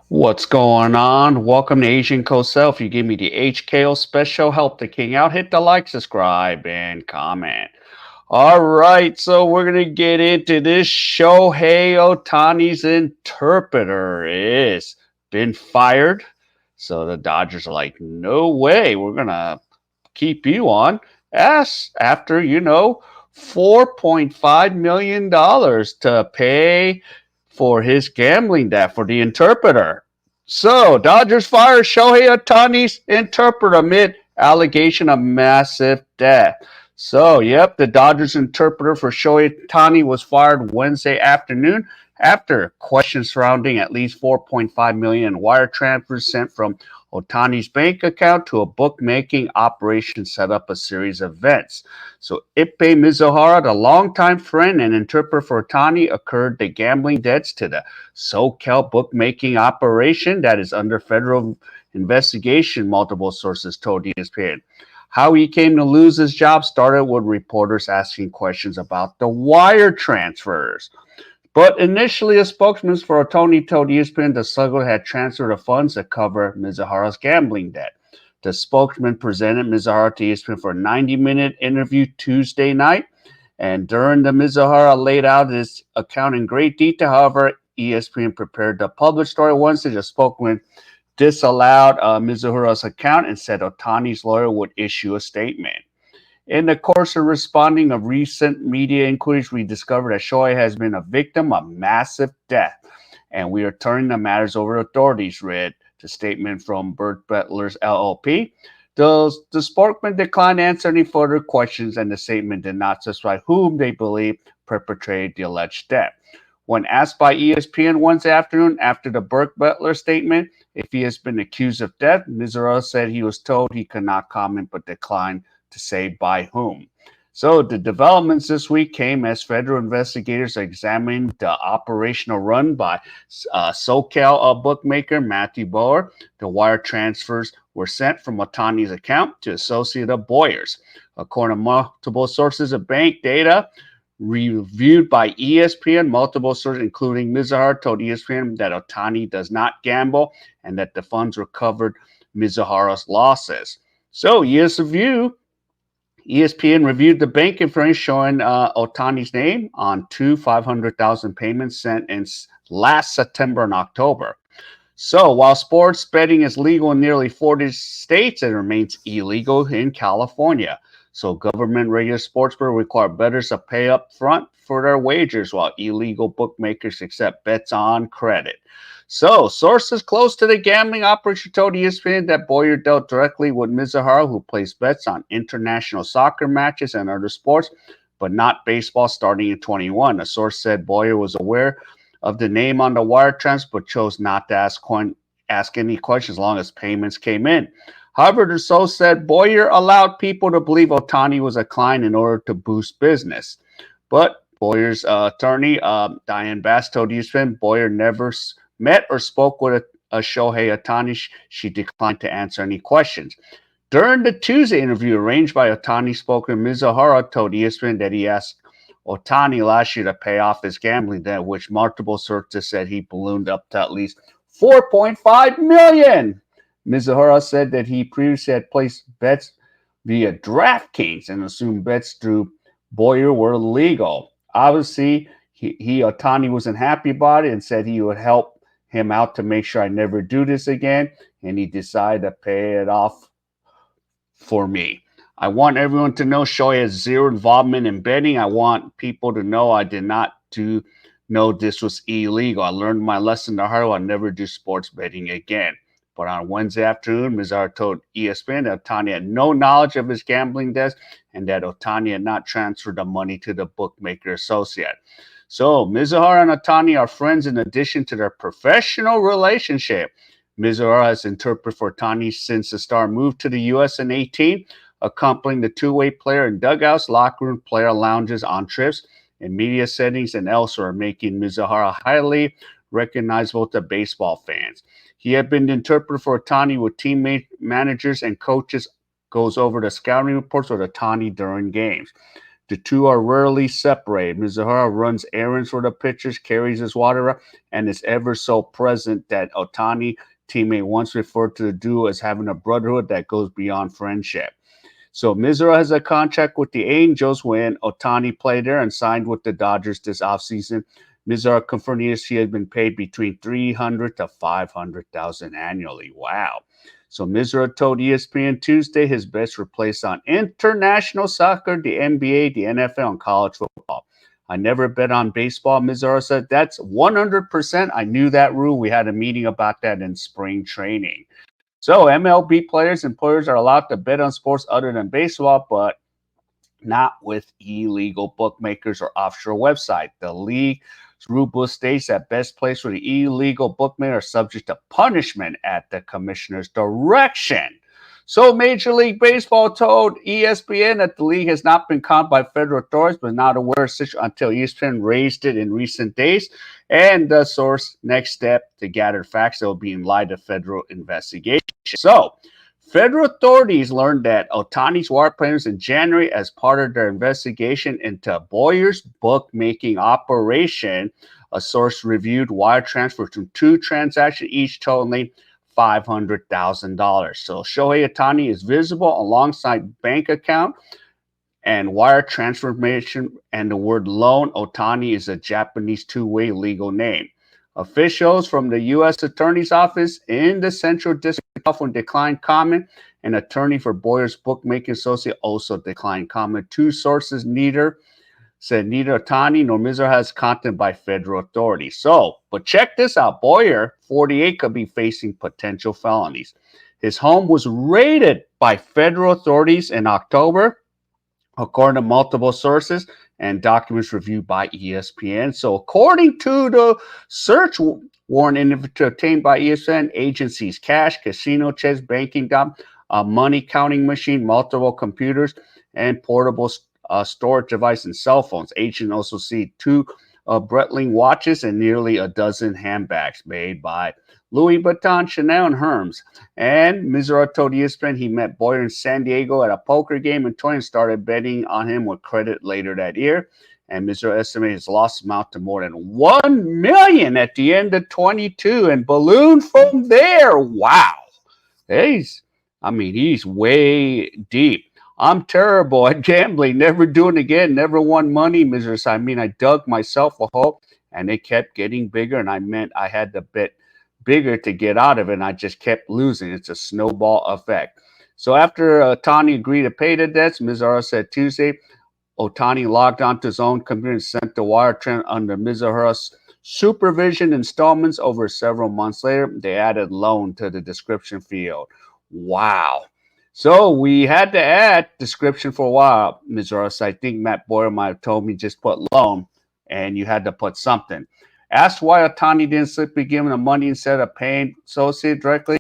What's going on? Welcome to Asian Cosell. If you give me the HKO special, help the king out, hit the like, subscribe, and comment. All right, so we're going to get into this. Shohei Ohtani's interpreter is been fired. So the Dodgers are like, no way, we're going to keep you on. As after, $4.5 million to pay for his gambling debt for the interpreter. So, Dodgers fire Shohei Ohtani's interpreter amid allegation of massive debt. So, yep, the Dodgers interpreter for Shohei Ohtani was fired Wednesday afternoon after questions surrounding at least 4.5 million in wire transfers sent from Ohtani's bank account to a bookmaking operation set up a series of events. So Ippei Mizuhara, the longtime friend and interpreter for Ohtani, incurred the gambling debts to the SoCal bookmaking operation that is under federal investigation, multiple sources told ESPN. How he came to lose his job started with reporters asking questions about the wire transfers. But initially, a spokesman for Ohtani told ESPN the Slugger had transferred the funds to cover Mizuhara's gambling debt. The spokesman presented Mizuhara to ESPN for a 90-minute interview Tuesday night, and during the Mizuhara laid out his account in great detail. However, ESPN prepared the published story Wednesday. The spokesman disallowed Mizuhara's account and said Ohtani's lawyer would issue a statement. In the course of responding to recent media inquiries, we discovered that Shohei has been a victim of massive debt, and we are turning the matters over to authorities, read the statement from Burt Butler's LLP. The spokesman declined to answer any further questions, and the statement did not specify whom they believe perpetrated the alleged debt. When asked by ESPN Wednesday afternoon after the Burt Butler statement if he has been accused of debt, Mizrahi said he was told he could not comment but declined to say by whom. So the developments this week came as federal investigators examined the operational run by SoCal bookmaker Matthew Bower. The wire transfers were sent from Ohtani's account to Associated Boyers. According to multiple sources of bank data reviewed by ESPN, multiple sources, including Mizuhara, told ESPN that Ohtani does not gamble and that the funds recovered Mizuhara's losses. So, ESPN reviewed the bank information showing Ohtani's name on two 500,000 payments sent in last September and October. So while sports betting is legal in nearly 40 states, it remains illegal in California. So government-regulated sportsbooks require bettors to pay up front for their wagers, while illegal bookmakers accept bets on credit. So sources close to the gambling operation told ESPN that Boyer dealt directly with Mizuhara, who placed bets on international soccer matches and other sports, but not baseball starting in 21. A source said Boyer was aware of the name on the wire transfer, but chose not to ask any questions as long as payments came in. However, the source said Boyer allowed people to believe Ohtani was a client in order to boost business. But Boyer's attorney, Diane Bass, told ESPN Boyer never met or spoke with a Shohei Ohtani. She declined to answer any questions. During the Tuesday interview arranged by Ohtani, spokesman Mizuhara told ESPN that he asked Ohtani last year to pay off his gambling debt, which multiple sources said he ballooned up to at least 4.5 million. Mizuhara said that he previously had placed bets via DraftKings and assumed bets through Boyer were legal. Obviously, Ohtani wasn't happy about it and said he would help him out to make sure I never do this again, and he decided to pay it off for me. I want everyone to know Shohei has zero involvement in betting. I want people to know I did not know this was illegal. I learned my lesson the hard way. I'll never do sports betting again. But on Wednesday afternoon, Mizuhara told ESPN that Ohtani had no knowledge of his gambling debts and that Ohtani had not transferred the money to the bookmaker associate. So Mizuhara and Ohtani are friends in addition to their professional relationship. Mizuhara has interpreted for Ohtani since the star moved to the U.S. in 18, accompanying the two-way player in dugouts, locker room, player lounges, on trips, in media settings, and elsewhere, making Mizuhara highly recognizable to baseball fans. He had been the interpreter for Ohtani with teammate managers and coaches, goes over the scouting reports with Ohtani during games. The two are rarely separated. Mizuhara runs errands for the pitchers, carries his water, and is ever so present that Ohtani teammate once referred to the duo as having a brotherhood that goes beyond friendship. So Mizuhara has a contract with the Angels when Ohtani played there and signed with the Dodgers this offseason. Mizuhara confirmed he has been paid between $300,000 to $500,000 annually. Wow. So Mizuhara told ESPN Tuesday his bets were placed on international soccer, the NBA, the NFL, and college football. I never bet on baseball, Mizuhara said. That's 100%. I knew that rule. We had a meeting about that in spring training. So MLB players and players are allowed to bet on sports other than baseball, but not with illegal bookmakers or offshore websites. The league's rulebook states that best plays for the illegal bookmaker are subject to punishment at the commissioner's direction. So Major League Baseball told ESPN that the league has not been caught by federal authorities, but not aware of such until ESPN raised it in recent days. And the source next step to gather facts that will be in light of federal investigation. So federal authorities learned that Ohtani's wire payments in January as part of their investigation into Boyer's bookmaking operation. A source reviewed wire transfers from two transactions, each totaling $500,000. So Shohei Ohtani is visible alongside bank account and wire transformation, and the word loan. Ohtani is a Japanese two-way legal name. Officials from the U.S. Attorney's Office in the Central District of California declined comment. An attorney for Boyer's bookmaking associate also declined comment. Two sources said neither Ohtani nor Mizuhara has content by federal authorities. So, but check this out. Boyer, 48, could be facing potential felonies. His home was raided by federal authorities in October, according to multiple sources and documents reviewed by ESPN. So, according to the search warrant obtained by ESPN, agencies, cash, casino checks, banking, a money counting machine, multiple computers, and portable storage device and cell phones. Agents also see two Breitling watches and nearly a dozen handbags made by Louis Vuitton, Chanel, and Hermes. And Mizuhara told ESPN he met Boyer in San Diego at a poker game in 20 and started betting on him with credit later that year. And Mizuhara estimated his loss amount to more than $1 million at the end of 22 and ballooned from there. Wow. He's way deep. I'm terrible at gambling, never doing it again, never won money, Mizuhara said. I dug myself a hole and it kept getting bigger, and I had to bet bigger to get out of it, and I just kept losing. It's a snowball effect. So after Ohtani agreed to pay the debts, Mizuhara said Tuesday, Ohtani logged onto his own computer and sent the wire transfer under Mizuhara's supervision installments. Over several months later, they added loan to the description field. Wow. So we had to add description for a while, Mizuhara said. I think Matt Boyer might have told me just put loan, and you had to put something. Asked why Ohtani didn't simply give him the money instead of paying associate directly,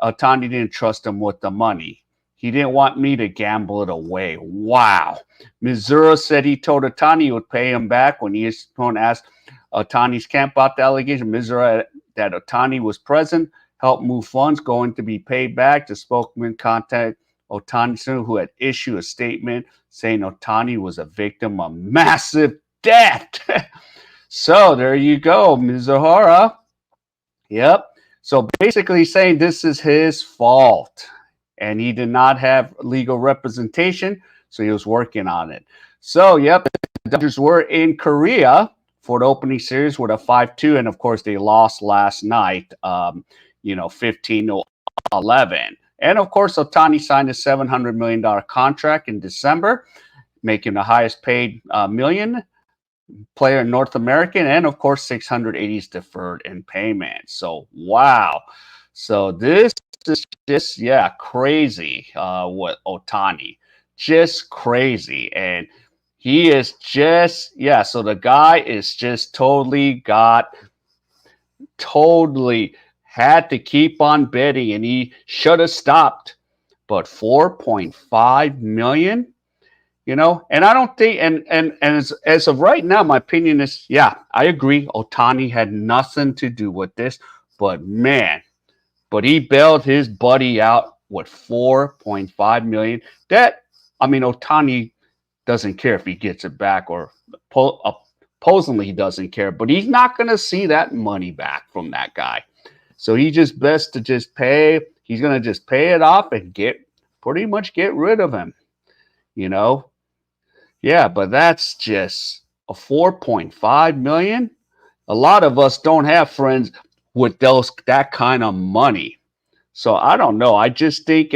Ohtani didn't trust him with the money. He didn't want me to gamble it away. Wow. Mizuhara said he told Ohtani he would pay him back. When ESPN asked Ohtani's camp about the allegation, Mizuhara that Ohtani was present, helped move funds going to be paid back. The spokesman contacted Ohtani, who had issued a statement saying Ohtani was a victim of massive debt. So there you go, Mizuhara. Yep. So basically saying this is his fault. And he did not have legal representation, so he was working on it. So, yep, the Dodgers were in Korea for the opening series with a 5-2, and of course they lost last night, 15-11. And of course, Ohtani signed a $700 million contract in December, making the highest paid million player in North America, and of course 680 is deferred in payment. So wow. So this is just crazy what Ohtani. Just crazy. And he is just so the guy is just totally had to keep on betting, and he should have stopped. But 4.5 million, and I don't think, and as of right now, my opinion is, I agree. Ohtani had nothing to do with this, but he bailed his buddy out with 4.5 million. Ohtani doesn't care if he gets it back, or supposedly he doesn't care, but he's not going to see that money back from that guy. So he just best to just pay. He's going to just pay it off and pretty much get rid of him, you know? Yeah, but that's just a 4.5 million. A lot of us don't have friends with that kind of money. So I don't know. I just think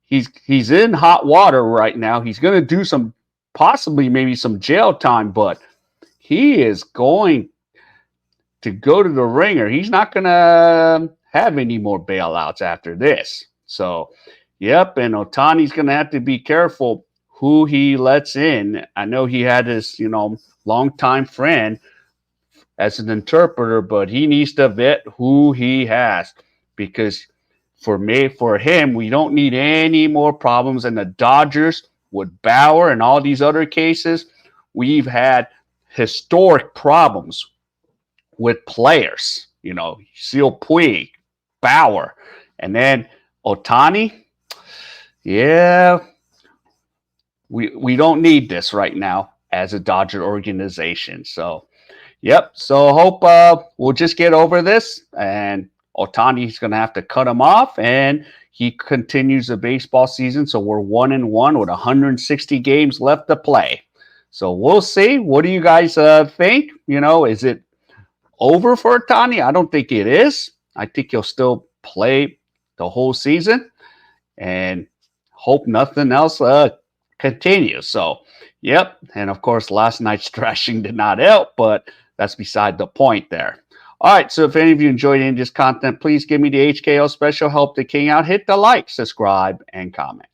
he's in hot water right now. He's going to do some, possibly maybe some jail time, but he is going to go to the ringer. He's not going to have any more bailouts after this. So, yep, and Ohtani's going to have to be careful who he lets in. I know he had his, longtime friend as an interpreter, but he needs to vet who he has, because for him, we don't need any more problems. And the Dodgers with Bauer and all these other cases, we've had historic problems with players. Seal Puig, Bauer, and then Ohtani. Yeah, we don't need this right now as a Dodger organization. So, yep. So hope we'll just get over this, and Ohtani's going to have to cut him off, and he continues the baseball season. So we're 1-1 with 160 games left to play. So we'll see. What do you guys think? Is it over for Ohtani? I don't think it is. I think he'll still play the whole season, and hope nothing else continues. So, yep. And of course, last night's thrashing did not help, but that's beside the point there. All right. So if any of you enjoyed any of this content, please give me the HKO special. Help the king out. Hit the like, subscribe, and comment.